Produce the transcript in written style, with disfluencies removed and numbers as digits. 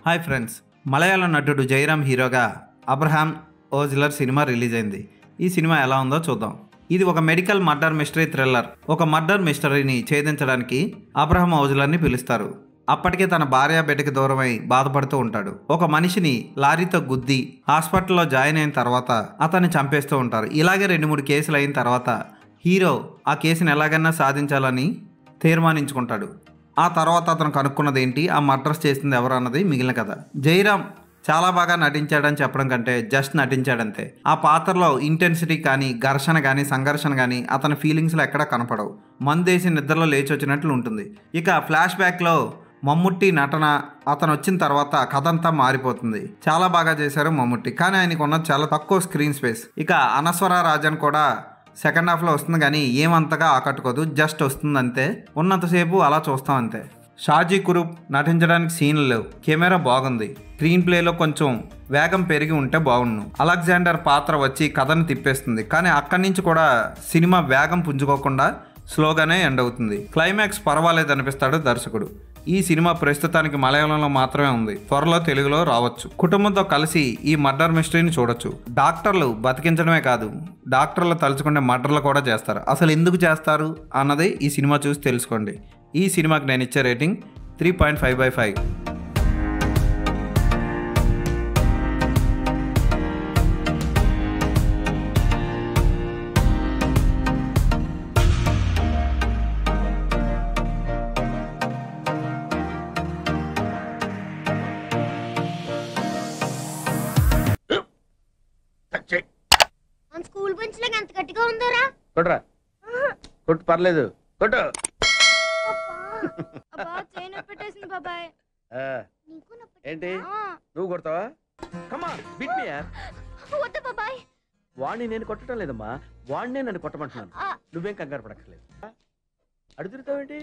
Hi friends, మలయాళ నటుడు జయరామ్ హీరోగా Abraham Ozler cinema release అయింది. ఈ సినిమా ఎలా ఉందో చూద్దాం. ఇది ఒక మెడికల్ మర్డర్ మిస్టరీ థ్రిల్లర్. ఒక మర్డర్ మిస్టరీని ఛేదించడానికి అబ్రహాం ఓజ్లర్ని పిలుస్తారు. అప్పటికే తన భార్య బిడ్డకి దూరమై బాధపడుతూ ఉంటాడు. ఒక మనిషిని లారీతో గుద్ది హాస్పిటల్లో జాయిన్ అయిన తర్వాత అతన్ని చంపేస్తూ ఉంటారు. ఇలాగే 2-3 కేసులు అయిన తర్వాత హీరో ఆ కేసుని ఎలాగైనా సాధించాలని తీర్మానించుకుంటాడు. ఆ తర్వాత అతను కనుక్కున్నది ఏంటి, ఆ మర్డర్స్ చేసింది ఎవరు అన్నది మిగిలిన కథ. జయరామ్ చాలా బాగా నటించాడని చెప్పడం కంటే జస్ట్ నటించాడంతే. ఆ పాత్రలో ఇంటెన్సిటీ కానీ, ఘర్షణ కానీ, సంఘర్షణ కానీ అతని ఫీలింగ్స్లో ఎక్కడా కనపడవు. మందేసి నిద్రలో లేచి వచ్చినట్లు ఉంటుంది. ఇక ఫ్లాష్ బ్యాక్లో మమ్ముట్టి నటన అతను వచ్చిన తర్వాత కథ అంతా మారిపోతుంది. చాలా బాగా చేశారు మమ్ముట్టి, కానీ ఆయనకు ఉన్నది చాలా తక్కువ స్క్రీన్ స్పేస్. ఇక అనస్వర రాజన్ కూడా సెకండ్ హాఫ్లో వస్తుంది, కానీ ఏమంతగా ఆకట్టుకోదు, జస్ట్ వస్తుంది అంతే. ఉన్నంతసేపు అలా చూస్తాం అంతే. షాజీ కురూప్ నటించడానికి సీన్లు లేవు, కెమెరా బాగుంది, స్క్రీన్ ప్లేలో కొంచెం వేగం పెరిగి ఉంటే బాగుండు. అలెగ్జాండర్ పాత్ర వచ్చి కథను తిప్పేస్తుంది, కానీ అక్కడి నుంచి కూడా సినిమా వేగం పుంజుకోకుండా స్లోగానే ఎండ్ అవుతుంది. క్లైమాక్స్ పర్వాలేదు అనిపిస్తాడు దర్శకుడు. ఈ సినిమా ప్రస్తుతానికి మలయాళంలో మాత్రమే ఉంది, త్వరలో తెలుగులో రావచ్చు. కుటుంబంతో కలిసి ఈ మర్డర్ మిస్టరీని చూడొచ్చు. డాక్టర్లు బతికించడమే కాదు, డాక్టర్లు తలుచుకుంటే మర్డర్లు కూడా చేస్తారు. అసలు ఎందుకు చేస్తారు అన్నది ఈ సినిమా చూసి తెలుసుకోండి. ఈ సినిమాకి నేను ఇచ్చే రేటింగ్ 3.5/5. స్కూల్ బెంచ్ లాగా ఎంత గట్టిగా ఉందోరా. కొట్రా, కొట్టు, పర్లేదు, కొట్టు. పెట్టేసింది బాబాయ్. ఏంటి నువ్వు కొడతావా? కమా బిట్ మీ యార్. వద్దు బాబాయ్. వాడిని నేను కొట్టడం లేదమ్మా, వాడినే నన్ను కొట్టమంటున్నాను. నువ్వేం కంగారు పడక్కర్లేదు. అడుగుతావేంటి?